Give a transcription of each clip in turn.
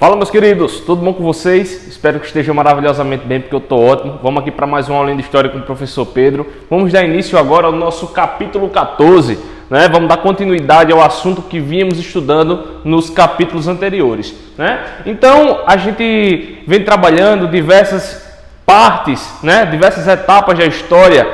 Fala, meus queridos, tudo bom com vocês? Espero que estejam maravilhosamente bem, porque eu estou ótimo. Vamos aqui para mais uma aulinha de história com o professor Pedro. Vamos dar início agora ao nosso capítulo 14, né? Vamos dar continuidade ao assunto que vínhamos estudando nos capítulos anteriores, né? Então, a gente vem trabalhando diversas partes, né? Diversas etapas da história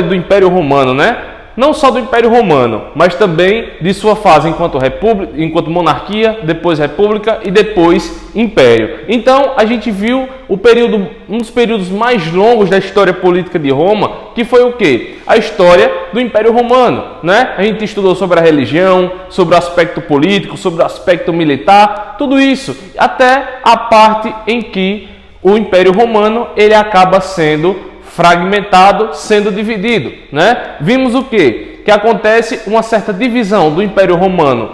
do Império Romano, né? Não só do Império Romano, mas também de sua fase enquanto república, enquanto monarquia, depois república e depois império. Então, a gente viu um dos períodos mais longos da história política de Roma, que foi o quê? A história do Império Romano, né? A gente estudou sobre a religião, sobre o aspecto político, sobre o aspecto militar, tudo isso, até a parte em que o Império Romano ele acaba sendo fragmentado, sendo dividido, né? Vimos o quê? Que acontece uma certa divisão do Império Romano,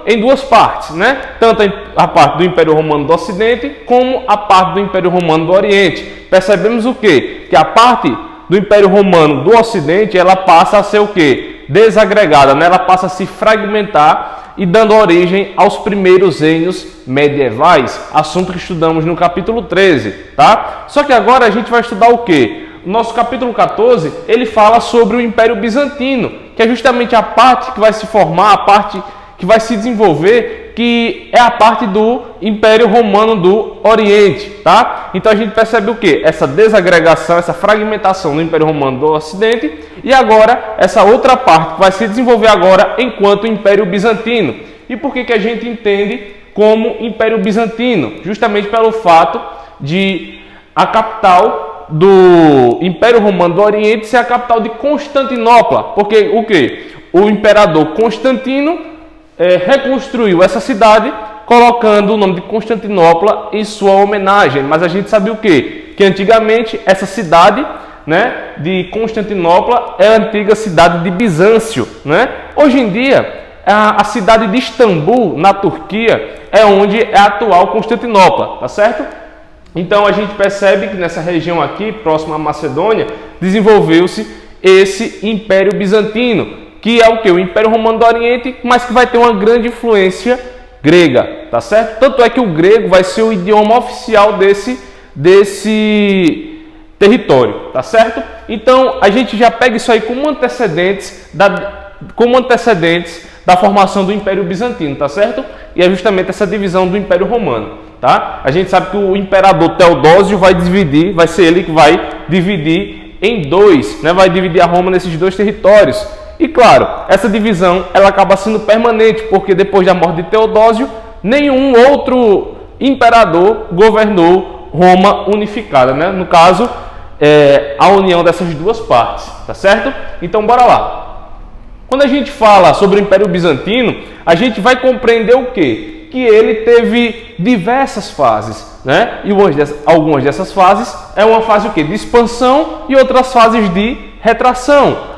em duas partes, né? Tanto a parte do Império Romano do Ocidente como a parte do Império Romano do Oriente. Percebemos o quê? Que a parte do Império Romano do Ocidente ela passa a ser o quê? Desagregada, né? Ela passa a se fragmentar e dando origem aos primeiros reinos medievais, assunto que estudamos no capítulo 13, tá? Só que agora a gente vai estudar o quê? O nosso capítulo 14, ele fala sobre o Império Bizantino, que é justamente a parte que vai se formar, a parte que vai se desenvolver, que é a parte do Império Romano do Oriente, tá? Então a gente percebe o quê? Essa desagregação, essa fragmentação do Império Romano do Ocidente e agora essa outra parte que vai se desenvolver agora enquanto Império Bizantino. E por que a gente entende como Império Bizantino? Justamente pelo fato de a capital do Império Romano do Oriente ser a capital de Constantinopla. Porque o quê? O imperador Constantino reconstruiu essa cidade colocando o nome de Constantinopla em sua homenagem. Mas a gente sabe o quê? Que antigamente essa cidade, né, de Constantinopla é a antiga cidade de Bizâncio, né? Hoje em dia, a cidade de Istambul, na Turquia, é onde é a atual Constantinopla, tá certo? Então a gente percebe que nessa região aqui, próxima à Macedônia, desenvolveu-se esse Império Bizantino, que é o que? O Império Romano do Oriente, mas que vai ter uma grande influência grega, tá certo? Tanto é que o grego vai ser o idioma oficial desse território, tá certo? Então, a gente já pega isso aí como antecedentes da formação do Império Bizantino, tá certo? E é justamente essa divisão do Império Romano, tá? A gente sabe que o imperador Teodósio vai ser ele que vai dividir em dois, né? Vai dividir a Roma nesses dois territórios. E claro, essa divisão ela acaba sendo permanente, porque depois da morte de Teodósio, nenhum outro imperador governou Roma unificada, né? No caso, a união dessas duas partes, tá certo? Então, bora lá. Quando a gente fala sobre o Império Bizantino, a gente vai compreender o quê? Que ele teve diversas fases, né? E algumas dessas fases é uma fase o quê? De expansão e outras fases de retração.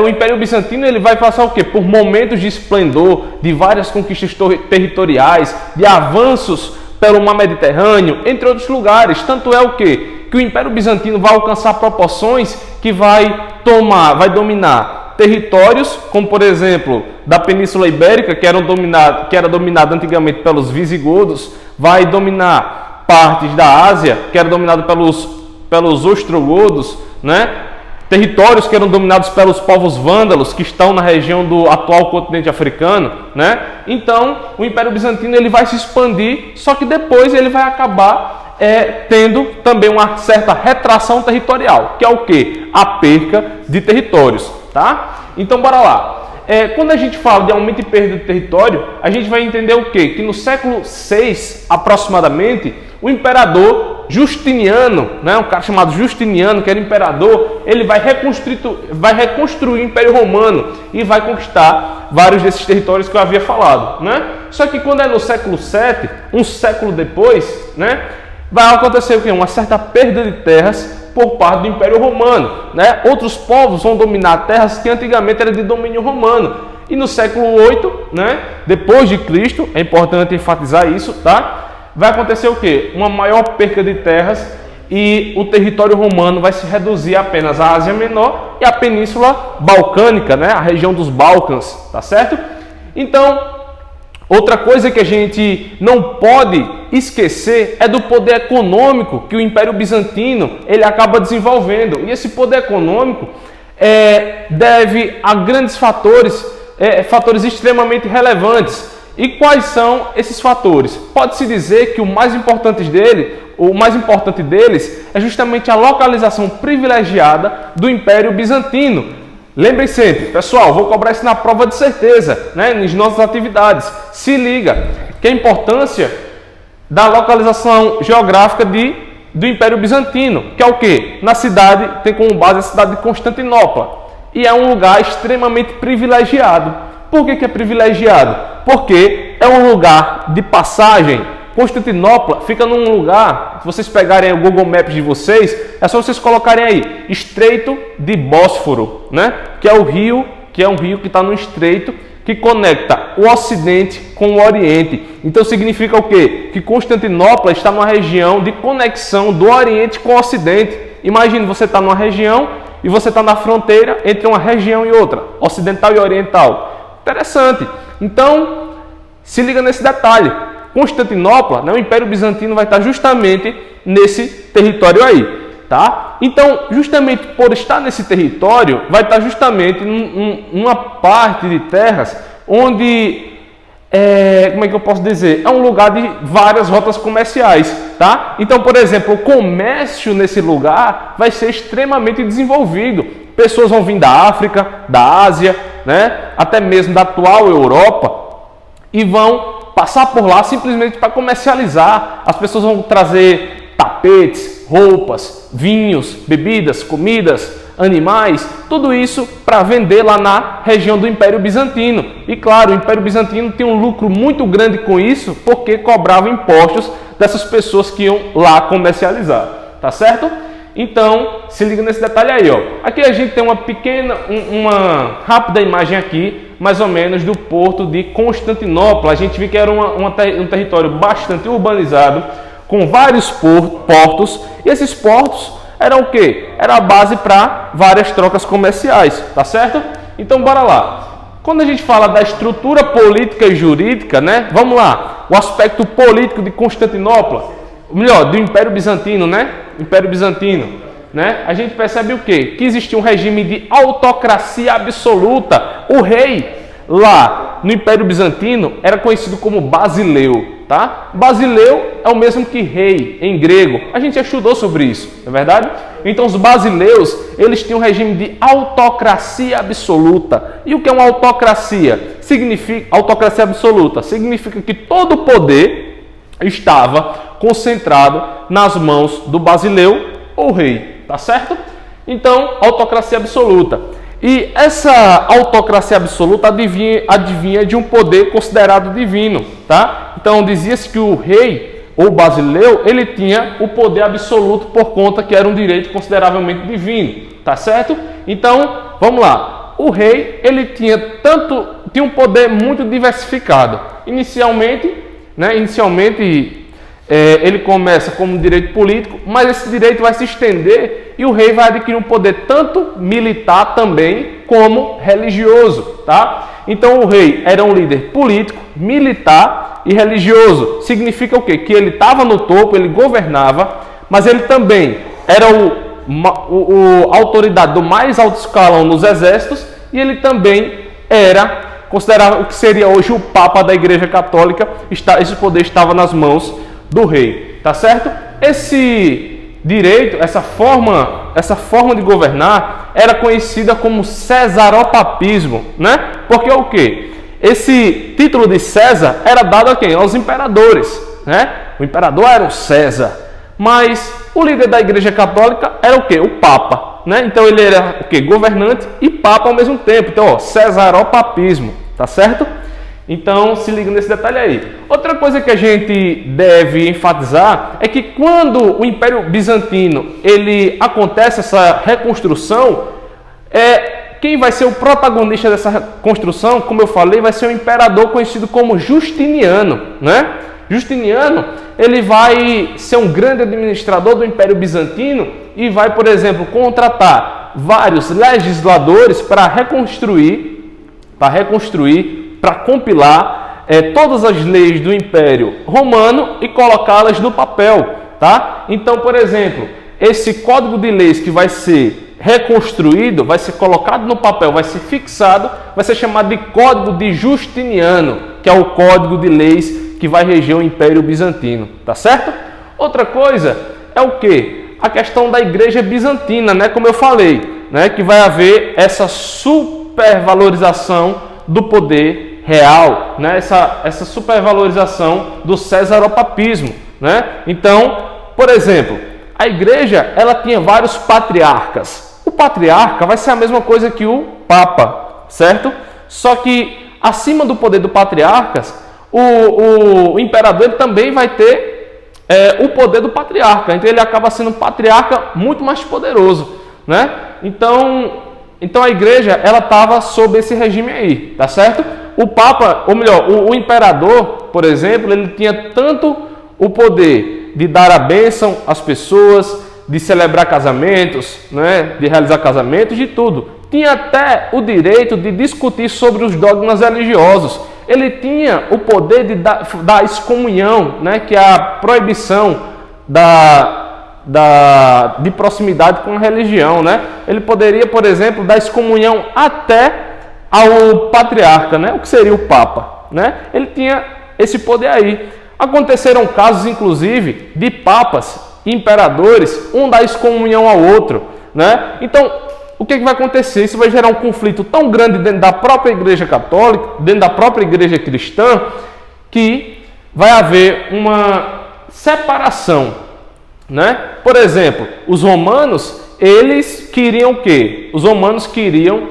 O Império Bizantino ele vai passar o quê? Por momentos de esplendor, de várias conquistas territoriais, de avanços pelo mar Mediterrâneo, entre outros lugares. Tanto é o quê? Que o Império Bizantino vai alcançar proporções que vai dominar territórios, como por exemplo, da Península Ibérica, que era dominada antigamente pelos visigodos, vai dominar partes da Ásia, que era dominado pelos ostrogodos, né? Territórios que eram dominados pelos povos vândalos, que estão na região do atual continente africano, né? Então, o Império Bizantino ele vai se expandir, só que depois ele vai acabar tendo também uma certa retração territorial, que é o quê? A perca de territórios, tá? Então, bora lá. Quando a gente fala de aumento e perda de território, a gente vai entender o quê? Que no século VI, aproximadamente, o imperador Justiniano, né, um cara chamado Justiniano, que era imperador, ele vai reconstruir o Império Romano e vai conquistar vários desses territórios que eu havia falado, né? Só que quando é no século VII, um século depois, né, vai acontecer o quê? Uma certa perda de terras por parte do Império Romano, né? Outros povos vão dominar terras que antigamente eram de domínio romano. E no século VIII, né, depois de Cristo, é importante enfatizar isso, tá? Vai acontecer o quê? Uma maior perca de terras e o território romano vai se reduzir apenas à Ásia Menor e à Península Balcânica, né? A região dos Balcãs, tá certo? Então, Outra coisa que a gente não pode esquecer é do poder econômico que o Império Bizantino ele acaba desenvolvendo. E esse poder econômico deve a grandes fatores, fatores extremamente relevantes. E quais são esses fatores? Pode-se dizer que o mais importante deles é justamente a localização privilegiada do Império Bizantino. Lembrem sempre, pessoal, vou cobrar isso na prova de certeza, né, nas nossas atividades. Se liga, que a importância da localização geográfica do Império Bizantino, que é o quê? Na cidade, tem como base a cidade de Constantinopla. E é um lugar extremamente privilegiado. Por que é privilegiado? Porque é um lugar de passagem. Constantinopla fica num lugar, se vocês pegarem o Google Maps de vocês, é só vocês colocarem aí, Estreito de Bósforo, né? Que é um rio que está no estreito, que conecta o Ocidente com o Oriente. Então significa o quê? Que Constantinopla está numa região de conexão do Oriente com o Ocidente. Imagine, você está numa região e você está na fronteira entre uma região e outra, ocidental e oriental. Interessante. Então, se liga nesse detalhe. Constantinopla, né, o Império Bizantino vai estar justamente nesse território aí, tá? Então, justamente por estar nesse território, vai estar justamente numa parte de terras onde, como é que eu posso dizer? É um lugar de várias rotas comerciais, tá? Então, por exemplo, o comércio nesse lugar vai ser extremamente desenvolvido. Pessoas vão vir da África, da Ásia, né, até mesmo da atual Europa e vão passar por lá simplesmente para comercializar. As pessoas vão trazer tapetes, roupas, vinhos, bebidas, comidas, animais, tudo isso para vender lá na região do Império Bizantino. E claro, o Império Bizantino tem um lucro muito grande com isso, porque cobrava impostos dessas pessoas que iam lá comercializar, tá certo? Então, se liga nesse detalhe aí, ó. Aqui a gente tem uma rápida imagem aqui, mais ou menos, do porto de Constantinopla. A gente viu que era um território bastante urbanizado, com vários portos. E esses portos eram o quê? Era a base para várias trocas comerciais, tá certo? Então, bora lá. Quando a gente fala da estrutura política e jurídica, né? Vamos lá. O aspecto político de Constantinopla, melhor, do Império Bizantino, né? Império Bizantino, né? A gente percebe o quê? Que existia um regime de autocracia absoluta. O rei lá no Império Bizantino era conhecido como Basileu, tá? Basileu é o mesmo que rei em grego. A gente já estudou sobre isso, não é verdade? Então os basileus, eles tinham um regime de autocracia absoluta. E o que é uma autocracia? Autocracia absoluta significa que todo o poder estava concentrado nas mãos do basileu ou rei, tá certo? Então, autocracia absoluta. E essa autocracia absoluta adivinha de um poder considerado divino, tá? Então, dizia-se que o rei ou basileu, ele tinha o poder absoluto por conta que era um direito consideravelmente divino, tá certo? Então, vamos lá. O rei, ele tinha um poder muito diversificado. Inicialmente, ele começa como direito político, mas esse direito vai se estender e o rei vai adquirir um poder tanto militar também como religioso, tá? Então o rei era um líder político, militar e religioso. Significa o quê? Que ele estava no topo, ele governava, mas ele também era a autoridade do mais alto escalão nos exércitos e ele também era considerado o que seria hoje o Papa da Igreja Católica. Esse poder estava nas mãos do rei, tá certo? Esse direito, essa forma de governar era conhecida como cesaropapismo, né? Porque o quê? Esse título de César era dado a quem? Aos imperadores, né? O imperador era o César, mas o líder da Igreja Católica era o quê? O Papa, né? Então ele era o quê? Governante e Papa ao mesmo tempo. Então, ó, cesaropapismo, tá certo? Então, se liga nesse detalhe aí. Outra coisa que a gente deve enfatizar é que quando o Império Bizantino acontece essa reconstrução, quem vai ser o protagonista dessa construção, como eu falei, vai ser um imperador conhecido como Justiniano, né? Justiniano, ele vai ser um grande administrador do Império Bizantino e vai, por exemplo, contratar vários legisladores para reconstruir, para compilar todas as leis do Império Romano e colocá-las no papel, tá? Então, por exemplo, esse código de leis que vai ser reconstruído, vai ser colocado no papel, vai ser fixado, vai ser chamado de Código de Justiniano, que é o código de leis que vai reger o Império Bizantino, tá certo? Outra coisa é o quê? A questão da Igreja Bizantina, né? Como eu falei, né? Que vai haver essa supervalorização do poder real, né? Essa supervalorização do cesaropapismo, né? Então, por exemplo, a igreja, ela tinha vários patriarcas. O patriarca vai ser a mesma coisa que o papa, certo? Só que acima do poder do patriarcas, o imperador ele também vai ter o poder do patriarca. Então ele acaba sendo um patriarca muito mais poderoso, né? Então a igreja, ela estava sob esse regime aí, tá certo? O papa, ou melhor, o imperador, por exemplo, ele tinha tanto o poder de dar a bênção às pessoas, de celebrar casamentos, né? De realizar casamentos, de tudo. Tinha até o direito de discutir sobre os dogmas religiosos. Ele tinha o poder de dar excomunhão, né? Que é a proibição de proximidade com a religião, né? Ele poderia, por exemplo, dar excomunhão até ao patriarca, né? O que seria o papa, né? Ele tinha esse poder aí. Aconteceram casos, inclusive, de papas e imperadores, um dar excomunhão ao outro, né? Então, o que vai acontecer? Isso vai gerar um conflito tão grande dentro da própria Igreja Católica, dentro da própria Igreja Cristã, que vai haver uma separação, né? Por exemplo, os romanos, eles queriam o quê? Os romanos queriam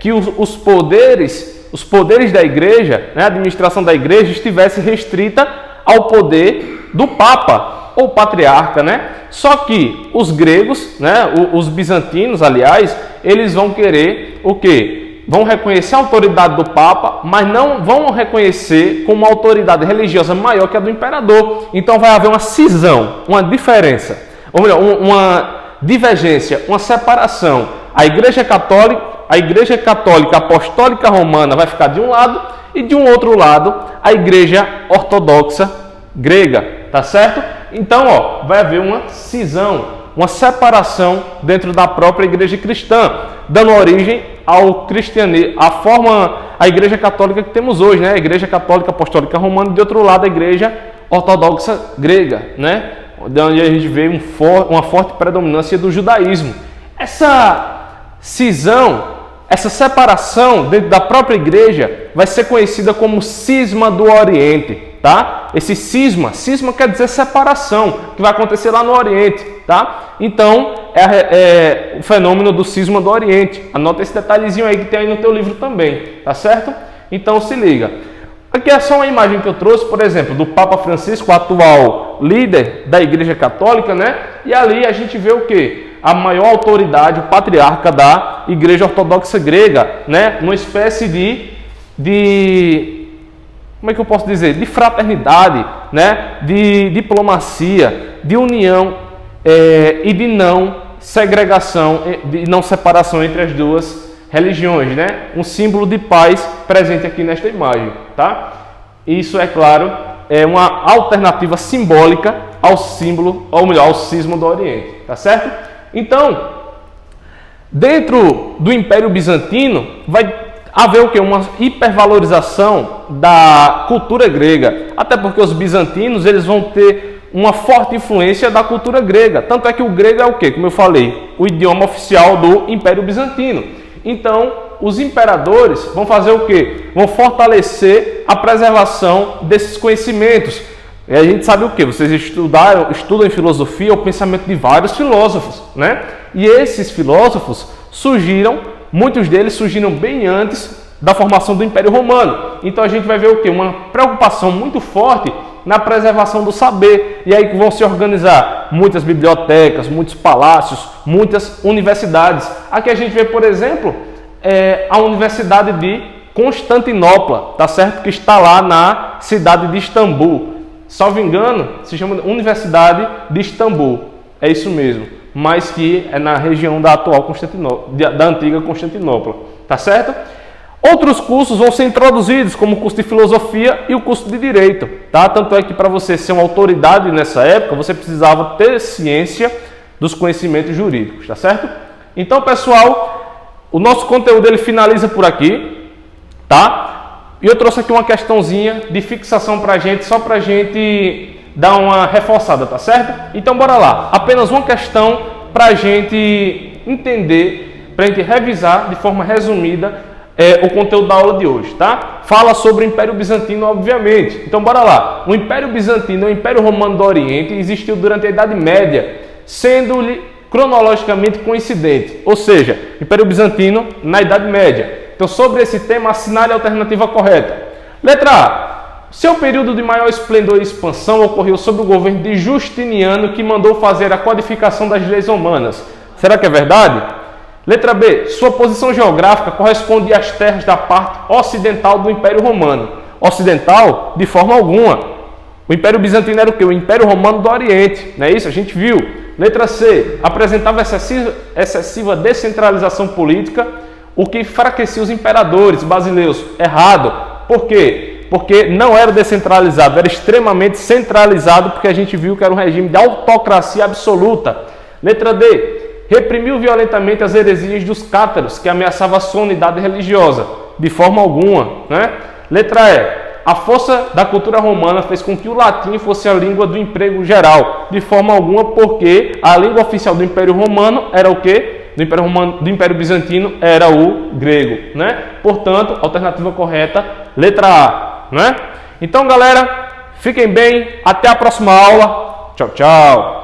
que os poderes da igreja, né, a administração da igreja, estivesse restrita ao poder do papa ou patriarca, né? Só que os gregos, né, os bizantinos, aliás, eles vão querer o quê? Vão reconhecer a autoridade do papa, mas não vão reconhecer como uma autoridade religiosa maior que a do imperador. Então vai haver uma cisão, uma diferença, ou melhor, uma divergência, uma separação. A Igreja Católica Apostólica Romana vai ficar de um lado e de um outro lado a Igreja Ortodoxa Grega, tá certo? Então, vai haver uma cisão, uma separação dentro da própria Igreja Cristã, dando origem ao cristianismo, a Igreja Católica que temos hoje, né? A Igreja Católica Apostólica Romana e de outro lado a Igreja Ortodoxa Grega, né? De onde a gente vê uma forte predominância do judaísmo. Essa cisão, essa separação dentro da própria igreja vai ser conhecida como cisma do Oriente, tá? Esse cisma quer dizer separação, que vai acontecer lá no Oriente, tá? Então, é o fenômeno do cisma do Oriente. Anota esse detalhezinho aí que tem aí no teu livro também, tá certo? Então, se liga. Aqui é só uma imagem que eu trouxe, por exemplo, do Papa Francisco, o atual líder da Igreja Católica, né? E ali a gente vê o quê? A maior autoridade, o patriarca da Igreja Ortodoxa Grega, né? Uma espécie de como é que eu posso dizer? De fraternidade, né? De diplomacia, de união e de não segregação, de não separação entre as duas religiões, né? Um símbolo de paz presente aqui nesta imagem, tá? Isso, é claro, é uma alternativa simbólica ao símbolo, ou melhor, ao cisma do Oriente, tá certo? Então, dentro do Império Bizantino, vai haver o quê? Uma hipervalorização da cultura grega. Até porque os bizantinos, eles vão ter uma forte influência da cultura grega. Tanto é que o grego é o quê? Como eu falei, o idioma oficial do Império Bizantino. Então, os imperadores vão fazer o quê? Vão fortalecer a preservação desses conhecimentos. E a gente sabe o quê? Vocês estudam em filosofia o pensamento de vários filósofos, né? E esses filósofos muitos deles surgiram bem antes da formação do Império Romano. Então a gente vai ver o quê? Uma preocupação muito forte na preservação do saber. E aí vão se organizar muitas bibliotecas, muitos palácios, muitas universidades. Aqui a gente vê, por exemplo, a Universidade de Constantinopla, tá certo? Que está lá na cidade de Istambul. Salvo engano, se chama Universidade de Istambul. É isso mesmo. Mas que é na região da atual Constantinopla, da antiga Constantinopla. Tá certo? Outros cursos vão ser introduzidos, como o curso de filosofia e o curso de direito, tá? Tanto é que para você ser uma autoridade nessa época, você precisava ter ciência dos conhecimentos jurídicos, tá certo? Então, pessoal, o nosso conteúdo ele finaliza por aqui, tá? E eu trouxe aqui uma questãozinha de fixação para a gente, só para a gente dar uma reforçada, tá certo? Então, bora lá. Apenas uma questão para a gente entender, para a gente revisar de forma resumida o conteúdo da aula de hoje, tá? Fala sobre o Império Bizantino, obviamente. Então, bora lá. O Império Bizantino, o Império Romano do Oriente, existiu durante a Idade Média, sendo-lhe cronologicamente coincidente, ou seja, Império Bizantino na Idade Média. Então, sobre esse tema, assinale a alternativa correta. Letra A. Seu período de maior esplendor e expansão ocorreu sob o governo de Justiniano, que mandou fazer a codificação das leis romanas. Será que é verdade? Letra B. Sua posição geográfica corresponde às terras da parte ocidental do Império Romano. Ocidental? De forma alguma. O Império Bizantino era o quê? O Império Romano do Oriente. Não é isso? A gente viu. Letra C. Apresentava excessiva descentralização política, o que enfraquecia os imperadores basileus. Errado. Por quê? Porque não era descentralizado, era extremamente centralizado, porque a gente viu que era um regime de autocracia absoluta. Letra D. Reprimiu violentamente as heresias dos cátaros, que ameaçavam a sua unidade religiosa. De forma alguma, né? Letra E. A força da cultura romana fez com que o latim fosse a língua do emprego geral. De forma alguma, porque a língua oficial do Império Romano era o quê? Do Império Bizantino era o grego, né? Portanto, alternativa correta, letra A, né? Então, galera, fiquem bem, até a próxima aula. Tchau, tchau.